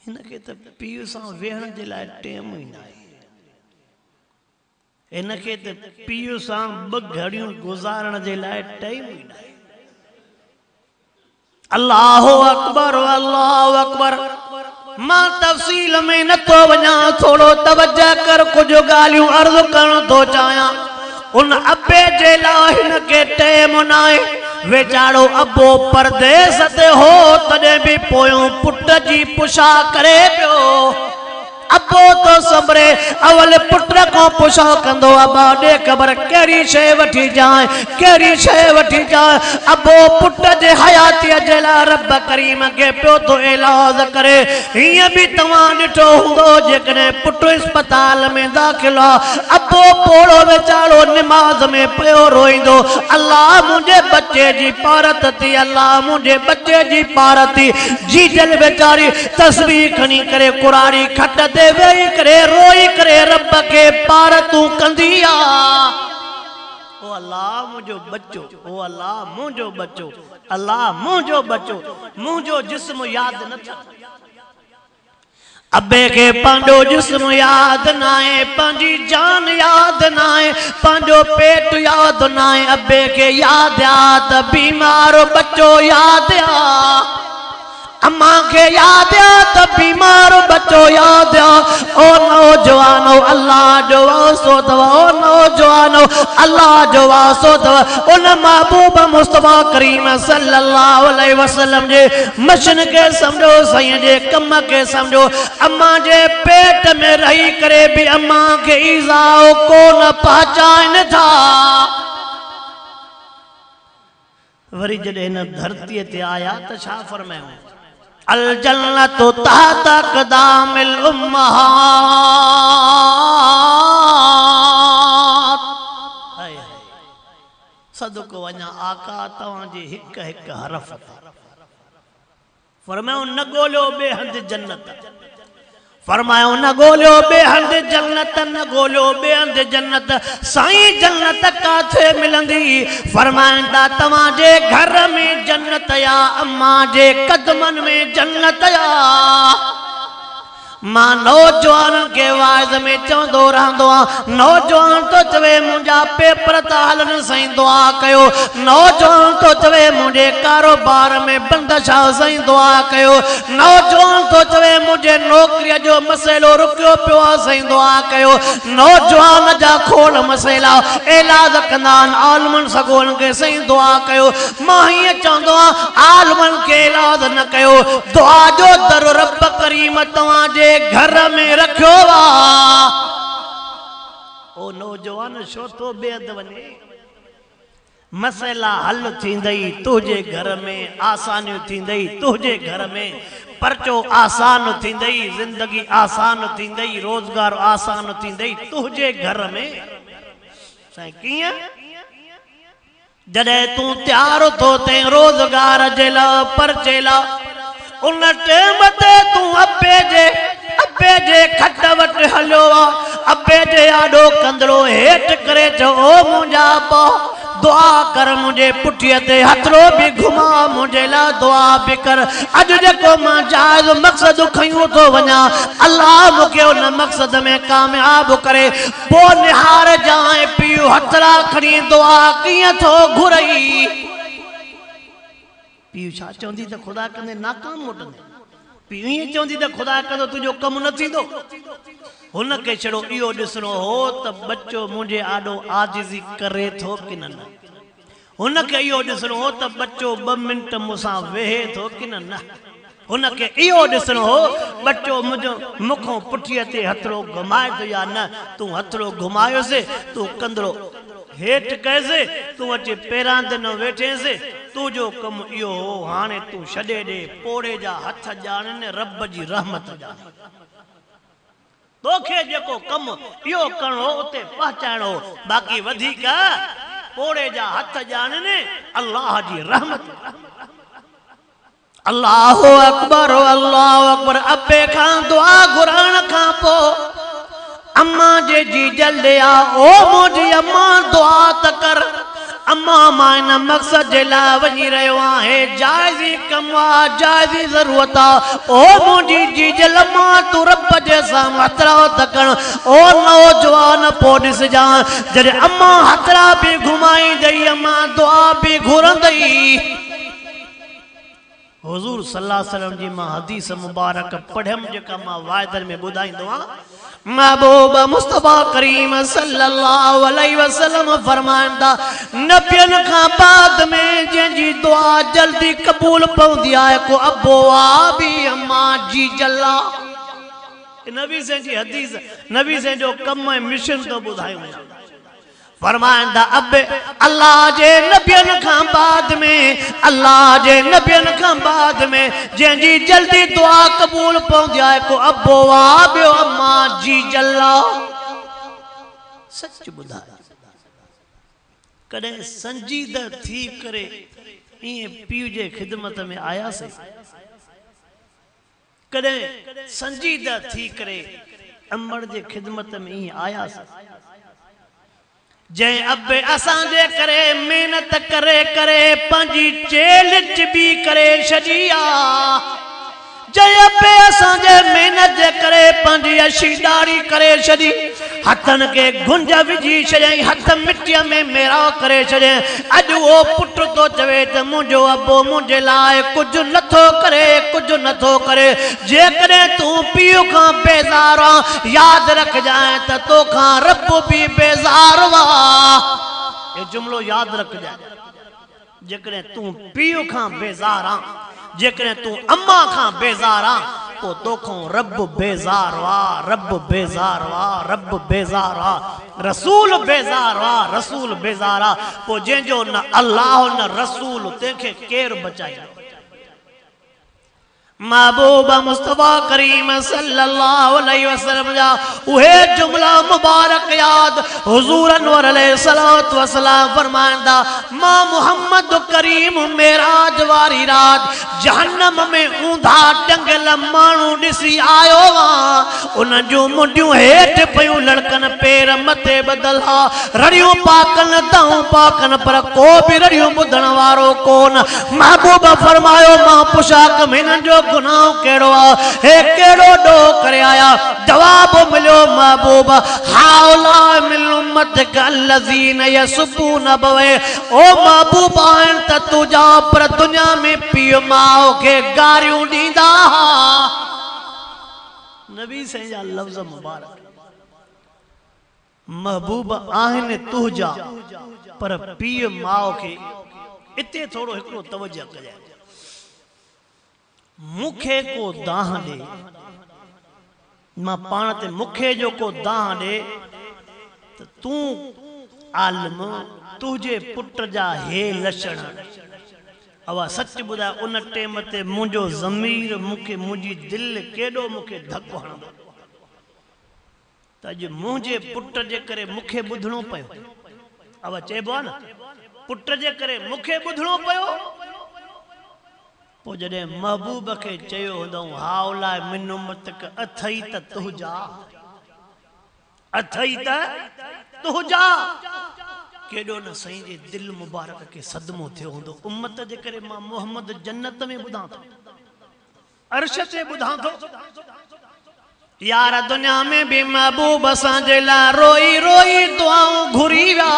इनके तो पीउ सां वेहण जे लाइ टाइम ही ना है। इनके तो पीउ सां 2 घड़ियों गुजारण जे लाइ टाइम ही ना है। अल्लाहु अकबर अल्लाहु अकबर। मां तफसील में न तो वञा, थोड़ो तवज्जो कर, कुछ गालियों अर्ज करण तो चाया। उन अब्बे जे लाइ हिनके टाइम ना है। वेचारो अब्बो परदेस ते हो तॾहिं बि पोयों पुट जी पुछा करे पियो। अब्बो तो सबरे अवल पुट को पुछा कंदो, अब्बा दे ख़बर कहिड़ी शइ वठी जाए, कहिड़ी शइ वठी जाए। अब्बो पुट जे हयाती जे लाइ रब करीम के पियो तो इलाज करे। हीअं बि तव्हां ॾिठो हूंदो जेकॾहिं पुट अस्पताल में दाख़िल आहे, अब्बो पोड़ो वेचारो निमाज़ में पियो रोईंदो, अल्लाह मुंहिंजे बच्चे जी पारत थी, अल्लाह मुंहिंजे बच्चे जी पारत थी। जीजल वेचारी तस्वीर खणी करे कुरारी खट वेही करे रोई करे रब के पार तू कंदी आ। ओ अल्लाह मुझो बच्चो, ओ अल्लाह मुझो बच्चो, अल्लाह मुझो बच्चो, मुझो जिस्म याद न था। अब्बे के पांडो जिस्म याद ना है, पांजी जान याद ना है, पांजो पेट याद ना है। अब्बे के याद याद बीमार बच्चो याद आ, अम्मा के याद आ तो बीमार बच्चो याद आ। ओ नौजवानो अल्लाह जो वासो दवा, ओ नौजवानो अल्लाह जो वासो दवा। उन महबूब मुस्तफा करीम सल्लल्लाहु अलैहि वसल्लम जे मशन के समझो, सही जे कम के समझो। अम्मा जे पेट में रही करे भी अम्मा के ईज़ाओ को न पहचान था। वरी जॾहिं हिन धरतीअ ते आया त छा फरमायो, अल जन्नतु तहत क़दामिल उम्महात। सदको वञा आका तव्हां जे हिक हिक हरफ फरमायो न ॻोल्हियो ॿिए हंधि जन्नत, फरमायो न ॻोल्हियो ॿिए हंधि जन्नत, न ॻोल्हियो ॿिए हंधि जन्नत। साईं जन्नत काथे मिलंदी? फरमाईंदा तव्हां जे घर में जन्नत या अम्मा जे कदमन में जन्नत या। मां नौजवान के वाइज में चवंदो रहंदो आ, नौजवान तो चवे मुंहिंजा पेपर था हलनि साईं दुआ कयो, नौजवान तो चवे मुंहिंजे कारोबार में बंदिश आहे साईं दुआ कयो, नौजवान तो चवे मुंहिंजे नौकरीअ जो मसइलो रुकियो पियो आहे साईं दुआ कयो। नौजवान जा खोड़ मसइला इलाज कंदा आहिनि आलमनि सगोलनि खे साईं दुआ कयो। मां हीअं चवंदो आहियां आलमनि खे इलाज न कयो, दुआ जो दर रब करीम तव्हां जे घर में रखियो वा। ओ नौजवान छो तो बेअद वने, मसइला हल थींदई तुझे घर में, आसानियूं थींदई तुझे घर में, परचो आसान थींदई, जिंदगी आसान थींदई, रोजगार आसान थींदई तुझे घर में। साईं कीअं? जॾहिं तूं तैयार थो थिए रोजगार जे लाइ, परचे लाइ, उन टाइम ते तूं अब्बे जे खट वट हलियो आ, अब्बे जे आॾो कंदड़ो हेठ करे चओ ओ मुंहिंजा अब्बा दुआ कर, मुझे पुठिया ते हथरो भी घुमा, मुझे ला दुआ भी कर। अज जेको मां जायज़ मकसद खयूं तो वञा, अल्लाह मूंखे उन मकसद में कामयाब करे। पो निहार जाए पीउ हथरा खणी दुआ कीअं थो घुरई। पीउ छा चवंदी त खुदा कंदे नाकाम मोटंदे, पीउ ईअं चवंदी त खुदा कंदो तुंहिंजो कमु न थींदो। हुनखे छड़ो इहो ॾिसणो हो त बच्चो मुंहिंजे आॾो आजिज़ी करे थो कि न। हुनखे इहो ॾिसणो हो त बच्चो 2 मिंट मूंसां वेहे थो कि न। हुनखे इहो ॾिसणो हो बच्चो मुंहिंजो मुखों पुठीअ ते हथड़ो घुमाए थो या न। तूं हथड़ो घुमायोसीं, तूं कंदड़ो हेठि कयसि, तूं अची पेरां ते न वेठेसि, तुंहिंजो कमु इहो हो। हाणे तूं छॾे ॾे, पोड़े जा हथ ॼाणनि रब जी रहमत ॼाणे। तोखे जेको कमु इहो करणो उते पहुचाइणो, बाक़ी वधीक पोड़े जा हथ ॼाणनि अल्लाह जी रहमत। अल्लाहु अकबर अल्लाहु अकबर। अब्बे खां दुआ घुरण खां पोइ अम्मा जे जी जल्दी आ, ओ मुंहिंजी अम्मा दुआ त कर। अम्मा मां इन मक़सद जे लाइ वञी रहियो आहे, जाइज़ी कम आहे, जाइज़ी ज़रूरत आहे। ओ मुंहिंजी जीजल मां तूं रब जे साम्हूं हथड़ा तकण। ओ नौजवान पो ॾिसजां जॾहिं अम्मा हथड़ा बि घुमाईंदई, अम्मा दुआ बि घुरंदई। हुज़ूर सल्लल्लाहु अलैहि वसल्लम जी मां हदीस मुबारक पढ़ियमि जेका मां वाइदनि में ॿुधाईंदो आहियां। महबूब मुस्तफा करीम सल्लल्लाहु अलैहि वसल्लम फरमाईंदा, नबियनि खां बाद में जंहिंजी दुआ जल्दी क़बूल पवंदी आहे को अबो आ बि अम्मा जी जल्ला। नबी से जी हदीस, नबी से जो कम मिशन तो ॿुधायूं। फरमाइंदा अब अल्लाह जे नबियनि खां बाद में, अल्लाह जे नबियनि खां बाद में जंहिंजी जल्दी दुआ क़बूल पवंदी आहे को अबो आ ॿियो अम्मा जी जल्ला। सच ॿुधाए कॾहिं संजीदा थी करे ईअं पीउ जे ख़िदमत में आयासीं? कॾहिं संजीदा थी करे अमड़ जे ख़िदमत में ईअं आयासीं? जै अबे असांजे करे मेहनत करे करे पंहिंजी जेल बि करे छॾी आ। जै अबे असांजे मेहनत जे करे पंहिंजी अशीदारी करे छॾी, हथन के गुंज विझी छॾियईं, हथ मिट्टीअ में मेरा करे छॾियईं। अॼु उहो पुटु तो चवे त मुंहिंजो अबो मुंहिंजे लाइ कुझु नथो करे, कुझु नथो करे। जेकॾहिं तूं पीउ खां बेज़ार आहीं, यादि रखजांइ त तोखां रब बि बेज़ार हुआ। ये जुमिलो यादि रखजांइ। जेकॾहिं तूं पीउ खां बेज़ार आहीं, जेकॾहिं तूं अम्मा खां बेज़ार आहीं, पोइ तोखां रब बेज़ार हुआ, रब बेज़ार हुआ, रब बेज़ार हुआ, रसूल बेज़ार हुआ, रसूल बेज़ार आ। पोइ जंहिंजो न अल्लाह न रसूल, तंहिंखे केरु बचाईंदो? महबूब मुस्तफा करीम सल्लल्लाहु अलैहि वसल्लम जा उहे जुमला मुबारक याद हुजूर अनवर अलैहिस्सलातु वस्सलाम फरमाइंदा, मां मोहम्मद करीम मेराज वारी रात जहन्नम में ऊंधा टंगल माण्हू ॾिसी आयो आ। उन जूं मुंडियूं हेठि पयूं लड़कन, पेर मथे बदल हा, रड़ियूं पाकन दाऊं पाकन, पर को बि रड़ियूं ॿुधण वारो कोन। महबूब फरमायो, मां पुशाक में हिननि जो गुनाह केड़ो आ, हे केड़ो डो करे आया? जवाब मिलो महबूब, हाउला मिन उम्मतिक अल्लज़ीन यसबून बवे। ओ महबूब आहिनि त तुंहिंजा पर दुनिया में पीउ माउ खे गारियूं ॾींदा। नबी से जा लफ़्ज़ मुबारक, महबूब आहिनि तुंहिंजा पर पीउ माउ खे। इते थोड़ो हिकिड़ो तवज्जो कजाए, मुखे को दाह दे, मां पाण ते मुखे जो को दाह दे त तूं आलम, तुझे पुट जा हे लक्षण। अवा सच ॿुधाए, उन टेम ते मुंहिंजो ज़मीर मूंखे, मुंहिंजी दिलि केॾो मूंखे धकु हणंदो त अॼु मुंहिंजे पुट जे करे मूंखे ॿुधणो पियो। अवा चइबो आहे न, पुट जे करे मूंखे ॿुधणो पियो। पोइ जॾहिं महबूब खे चयो हूंदऊं, हाउला मिन उम्मतिक, अथई त तुंहिंजा, अथई त तुंहिंजा। केॾो न साईं जे दिल मुबारक खे सदमो थियो हूंदो। उम्मत जे करे मां मोहम्मद जन्नत में ॿुधां थो, अर्श ते ॿुधां थो। यार दुनिया में भी महबूब असांजे लाइ रोई रोई दुआऊं घुरी विया।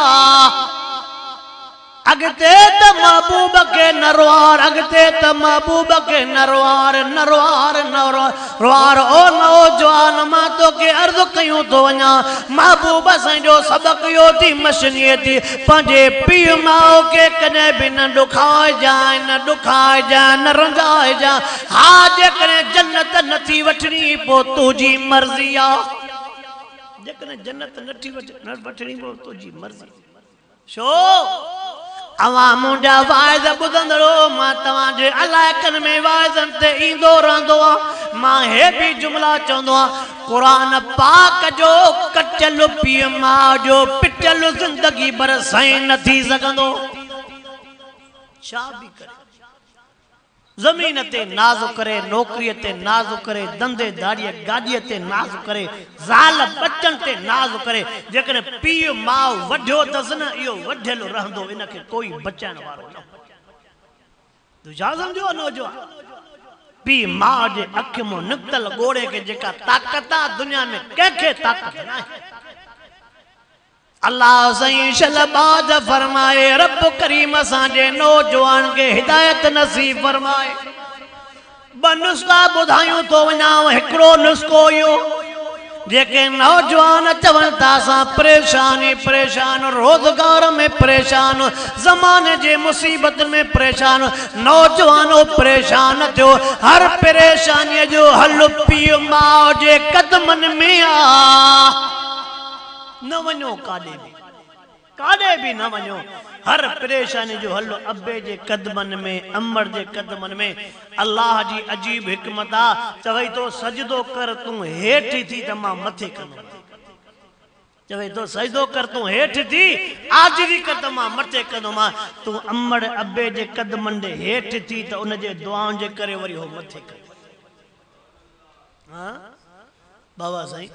अगते त महबूब के नरवार, अगते त महबूब के नरवार, नरवार नरवार। ओ नौजवान, मां तो के अर्ज़ कयूं तो वञा, महबूब असांजो सबक यो थी मशनीअ थी, पंहिंजे पीउ माउ के कॾहिं बि न ॾुखाइजांइ, न ॾुखाइजांइ, न रंजाइजांइ। हा, जेकॾहिं जन्नत नथी वठणी पोइ तुंहिंजी मर्ज़ी आ। जेकॾहिं जन्नत नथी वठणी पोइ तुंहिंजी मर्ज़ी। छो? अवां मुंहिंजा वाइज़ ॿुधंदड़ो, मां तव्हांजे अलाइकनि में वाइज़नि ते ईंदो रहंदो आहियां। मां हे बि जुमला चवंदो आहियां, क़ुरान पाक जो कचल पीउ माउ जो पिटल ज़िंदगी भर साईं न थी सघंदो। छा बि करे जमीन ते नाज़ करे, नौकरी ते नाज़ करे, धंधे दाड़ीअ गाॾीअ ते नाज़ करे, ज़ाल बच्चन ते नाज़ करे। जेकॾहिं पीउ माउ वढियो अथसि न, इहो वढियलु रहंदो, इनखे कोई बचाइण वारो न। तूं छा सम्झो नौजवान? पीउ माउ जे अखि मां निकितल ॻोड़े खे जेका ताक़त आहे दुनिया में कंहिंखे ताक़त न आहे। अल्लाह सही शलबाज फरमाए, रब करीम असांजे नौजवान के हिदायत नसीब फरमाए। ब नुस्खा ॿुधायूं तो वञां। हिकिड़ो नुस्खो इहो, जेके नौजवान चवनि था असां परेशान, रोज़गार में परेशान, ज़माने जे मुसीबत में परेशान, नौजवानो परेशान थियो। हर परेशानीअ जो हल पीउ माउ जे कदमनि में आ। न वञो काॾे बि न वञो। हर परेशानी जो हल अब्बे जे कदमनि में, अम्मड़ जे कदमनि में। अल्लाह जी अजीब हिकमत आ। चवई तो सजदो कर, तूं हेठि थी त मां मथे कंदुमि। चवई तो सजदो कर, तूं हेठि थी, आजिरी कर त मां मथे कंदुमि। तूं अम्मड़ अब्बे जे कदमनि जे हेठि थी त उन जे दुआउनि जे करे वरी हो मथे कर। हाँ बाबा साईं,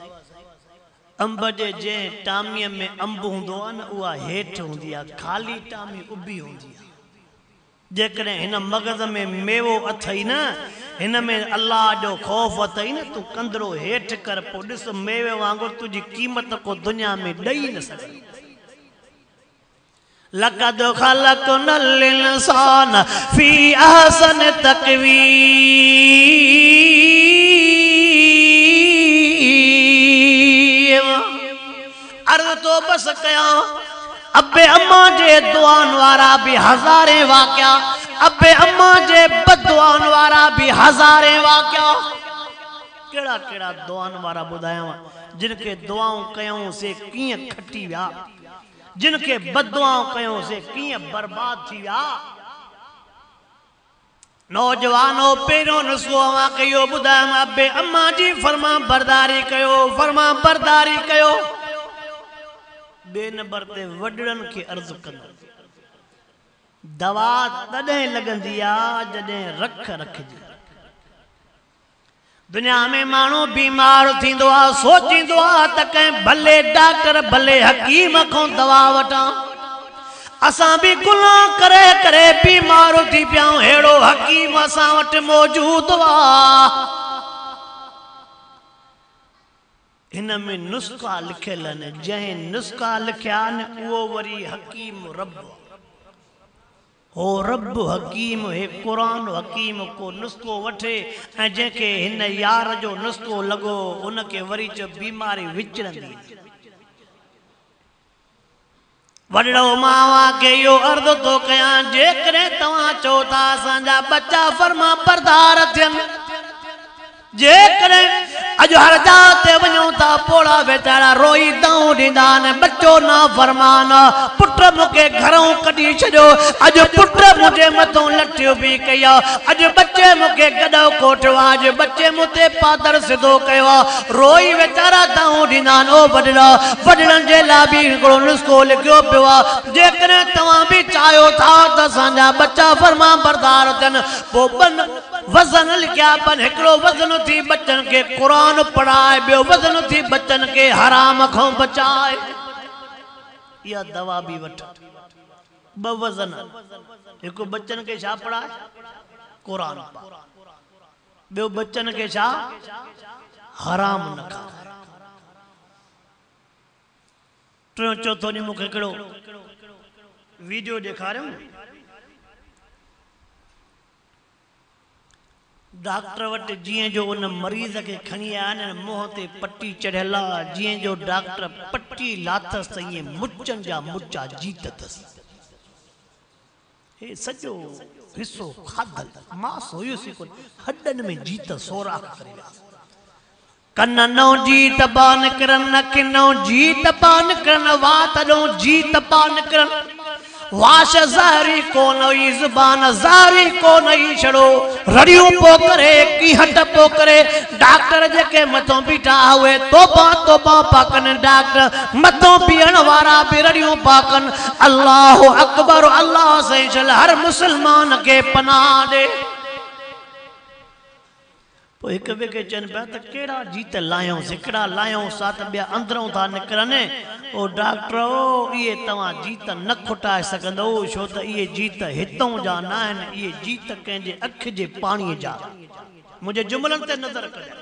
अंब जे जंहिं टामीअ में अंब हूंदो आहे न, उहा हेठि हूंदी आहे, ख़ाली टामी उभी हूंदी आहे। जेकॾहिं हिन मग़ज़ में मेवो अथई न, हिन में अल्लाह जो ख़ौफ़ अथई न, तूं कंदड़ो हेठि कर, पोइ ॾिस मेवे वांगुरु तुंहिंजी क़ीमत को दुनिया में ॾेई न सघे। लक़द ख़लक़नल इंसान फी अहसन तक़वीम। अर्ज़ तो बस कया, अब्बे अम्मा जे दुआन वारा भी हज़ारे वाक़िया, अब्बे अम्मा जे बदुआन वारा भी हज़ारे वाक़िया। केड़ा केड़ा दुआन वारा ॿुधायांव, जिनके दुआऊं कयूं से कीअं खटी विया, जिनके बदुआऊं कयूं से कीअं बर्बाद थी विया। नौजवानो पहिरियों नुस्ख़ो अवां कयो ॿुधायांव, अब्बे अम्मा जी फर्मा बरदारी कयो। बे नंबर ते वडड़न के अर्ज कंदो, दवा तॾहिं लॻंदी आहे जॾहिं रखिजी। दुनिया में माण्हू बीमार थींदो आहे, सोचींदो आहे त कंहिं भले डॉक्टर भले हकीम खां दवा वठां। असां भी गुनाह करे करे बीमार थी पिया, हेड़ो हकीम असां वटि मौजूद आहे। इन में नुस्खा लिखियल आहिनि, जंहिं नुस्खा लिखिया आहिनि उहो वरी हकीम रब हो। रब हकीम हे क़ुरान हकीम को नुस्खो वठे ऐं जंहिंखे हिन यार जो नुस्खो लॻो उनखे वरी जो बीमारी विचरंदी। वॾड़ो मावा के इहो अर्ज़ थो कयां, जेकॾहिं तव्हां चओ था असांजा बच्चा फर्मा बरदार थियनि, जेकॾहिं अॼु हर जाते वञूं था पोड़ा वेचारा रोई दाऊं ॾींदा आहिनि, बच्चो ना फरमान, पुट मूंखे घरों कढी छॾियो, अॼु पुट मुंहिंजे मथां लठियो बि कई आहे, अॼु बच्चे मूंखे गॾो कोठियो आहे, अॼु बच्चे मूं ते पादर सिधो कयो आहे, रोई वेचारा दाऊं ॾींदा आहिनि। ओ वॾड़नि जे लाइ बि हिकिड़ो नुस्ख़ो लिखियो पियो आहे, जेकॾहिं तव्हां बि चाहियो था त असांजा बच्चा फर्मा बरदार थियनि, पोइ वज़न लिखिया पन, हिकिड़ो वज़न थी बच्चन के कुरान पढ़ाए, ॿियो वज़न थी बच्चन के हराम खां बचाए। इहा दवा भी वठ, ॿ वज़न, हिकु बच्चन के छा पढ़ाए कुरान, ॿियो बच्चन के छा हराम न खा। टियों चौथों ॾींहुं मूंखे हिकिड़ो वीडियो ॾेखारियो, डॉक्टर वटि जीअं जो उन मरीज़ के खणी आया न, मुंह ते पट्टी चढ़ियल आहे, जीअं जो डॉक्टर पट्टी लाथस त ईअं मुचनि जा मुचा जीत अथसि। हे सॼो हिसो खाधल मांस हुयुसि कोन, हॾनि में जीत सोराख करे विया। कन नौ जीत पा निकिरनि, नक नौ जीत पा निकिरनि, वात नौ जीत पा निकिरनि, वाश ज़ारी कोन हुई, ज़ुबान ज़ारी कोन हुई, छड़ो रड़ियूं पो करे, की हट पो करे। डॉक्टर जेके मथों बीठा हुए तोबा पाकन, डॉक्टर मथों बीहण वारा भी रड़ियूं पाकन। अल्लाह अकबर, अल्लाह से चल, हर मुसलमान के पनाह दे। पोइ हिक ॿिए खे चवनि पिया त कहिड़ा जीत लायूं हिकिड़ा लायूं सा त ॿिया अंदरों था निकिरनि। ओ डॉक्टर इहे तव्हां जीत न खुटाए सघंदो छो त इहे जीत हितों जा न आहिनि, इहे जीत कंहिंजे अखि जे पाणीअ जा। मुंहिंजे जुमलनि ते नज़र कयो,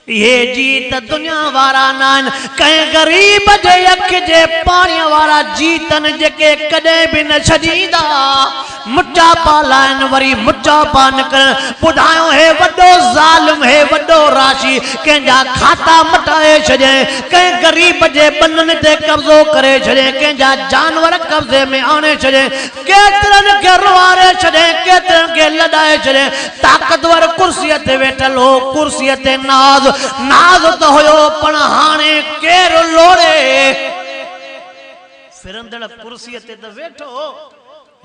ये जीत दुनिया वारा नान कहीं गरीब जे अख जे पानी वारा जीतन जेके कदे भी न छदीदा मुट्ठा पालाइन वरी मुट्ठा पान कर बुधायो है वडो जालिम है वडो राशि कंजा खाता मटाए छजे कहीं गरीब जे बनन ते कब्जो करे छजे कंजा जानवर कब्जे में आने छजे केतरन के रुवारे छजे केतरन के लडाए छजे ताकतवर कुर्सी ते वेठल हो कुर्सी ते नाज नाज तो होयो पण हाने केर लोड़े फिरंदड़ कुर्सी ते त वेठो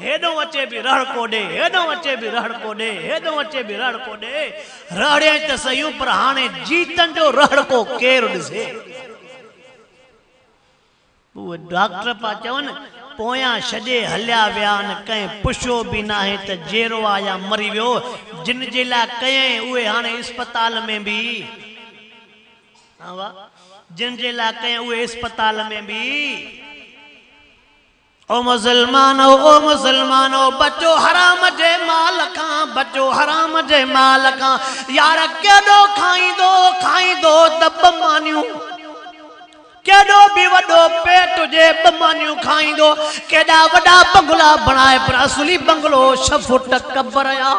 हेडो अचे भी रड़ कोडे हेडो अचे भी रड़ कोडे हेडो अचे भी रड़ कोडे रड़े त सयूं पर हाने जीतन जो रड़ को केर दिसे। वो डॉक्टर पा चवन पोया छडे हल्या व्यान कहीं पुछो भी ना है त जेरो आया मरी वियो जिन जे ला कहीं उए हाने अस्पताल में भी जिन जे ला कहीं उए अस्पताल में भी। ओ मुसलमानो बचो हराम जे माल का बचो हराम जे माल का यार केडो खाई दो तब मानियो केडो भी वडो पेट जे बमानियो खाई दो केडा वडा बंगला बनाए पर असली बंगलो 6 फुट कब्र या।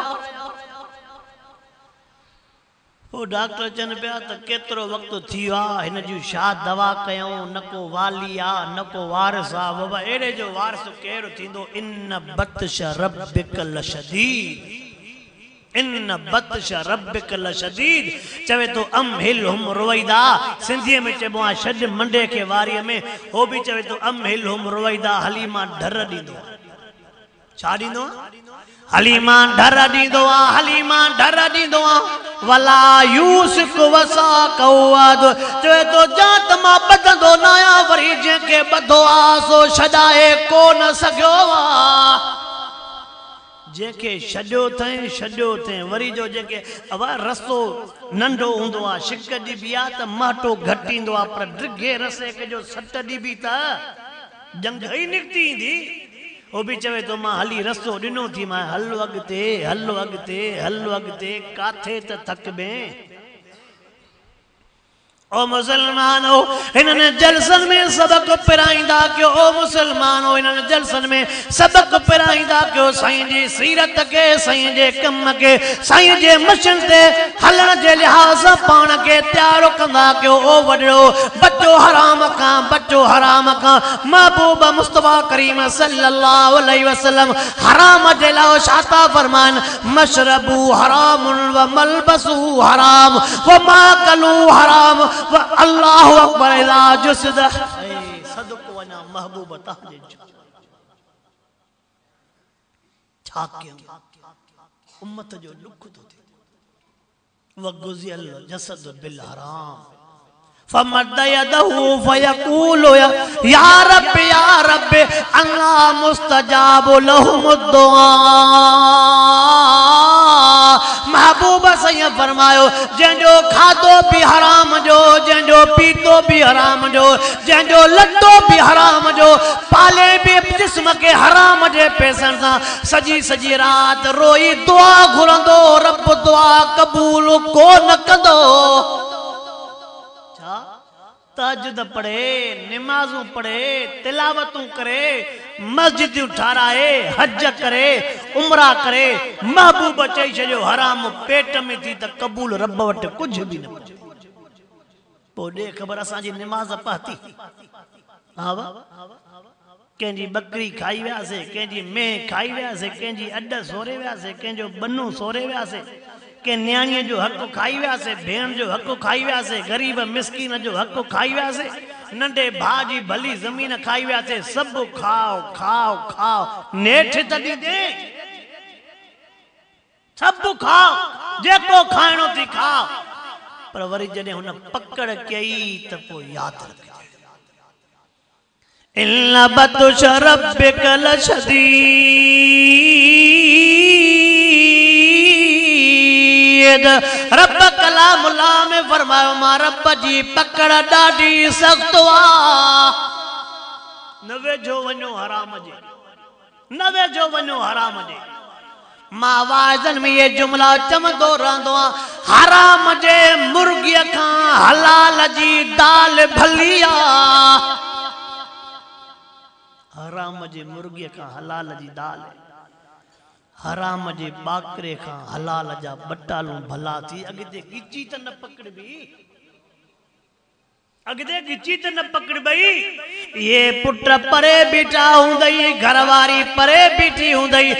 ओ डॉक्टर चन पिया त केतरो वक्त थिया हिन जी शा दवा कयूं न को वालिया न को वारिस आ बाबा एड़े जो वारिस केर थींदो इन बत्श रब्बिक लशदीद इन बत्श रब्बिक लशदीद चवे तो अमहिलहुम रुवैदा सिंधी में चबो आ छड मंडे के वारी में हो भी चवे तो अमहिलहुम रुवैदा हलीमा डर दींदो छा दींदो हलीमा डर दींदो आ वला यूसुफ वसा कौद चवे तो जात मा बदंदो नया वरी जेके बधो आ सो छडाए को न सघियो आ जेके छड्यो थे वरी जो जेके अवा रस्तो नंढो हुंदो आ शिक दी आ त महटो घटींदो आ पर ड्रिगे रसे के जो 7 दी त जंग ही निकती दी वो भी चवे तो मां हली रस्तो दिनो थी मां हल अगते काथे त थकबे। ओ मुसलमानो इन्हने जलसन में सबक पिराइंदा क्यों ओ मुसलमानो इन्हने जलसन में सबक पिराइंदा क्यों साईं जी सीरत के साईं जे कम के साईं जे मशन ते हलन जे लिहाज पाण के तैयार कंदा क्यों ओ वडो बच्चो हराम का महबूब मुस्तफा करीम सल्लल्लाहु अलैहि वसल्लम हराम जे ला शाता फरमान मशरबू हराम व मलबसू हराम व माकलू हराम अल्लाहु अकबर इला जुसद सदक वना महबूब ताजे छा के उम्मत जो दुख तो थे वगुजिल जसद बिल हराम फमद यदहु फयकूल या रब अल्लाह मुस्तजाब लहुम दुआ महबूब सही फरमायो जंजो खादो भी हराम जो जंजो पीतो भी हराम जो जंजो लटो भी हराम जो पाले भी जिस्म के हराम जे पैसन सा सजी रात रोई दुआ घुरंदो रब दुआ कबूल को न कंदो। तहज्जुद पढ़े नमाजू पढ़े तिलावतू करे मस्जिद ठाराए हज करे उमरा करे महबूब चई छो हराम पेट में थी त कबूल रब वट कुछ भी न पो दे खबर असा जी नमाज पहती हावा केंजी बकरी खाई व्यासे केंजी में खाई व्यासे केंजी अड सोरे व्यासे केंजो बन्नू सोरे व्यासे के न्याणी जो हक खाई व्यासे भेण जो हक खाई व्यासे गरीब मिस्कीन जो हक खाई व्यासे नंढे भाजी भली जमीन खाई व्यासे सब खाओ नेठ तडी दे सब खाओ जेको खाइणो थी खाओ पर वरी जने हुन पकड़ कई त पो याद रख इल्ला बतुश रब्बिक लशदीद सैयद रब कलामुल्लाह में फरमायो मां रब जी पकड़ ॾाढी सख्त वा न वेझो वञो हराम जे न वेझो वञो हराम जे मां वाज़न में ये जुमला चमंदो रहंदो आहियां हराम जे मुर्गीअ खां हलाल जी दाल भली आहे हराम जे मुर्गीअ खां हलाल जी दाल हराम जे बाकरे खां हलाल जा बटालू भला थी अॻिते गिची त न पकड़बी अॻिते गिची त न पकड़बई ये पुट परे बीठा हूंदई घरवारी परे बीठी हूंदई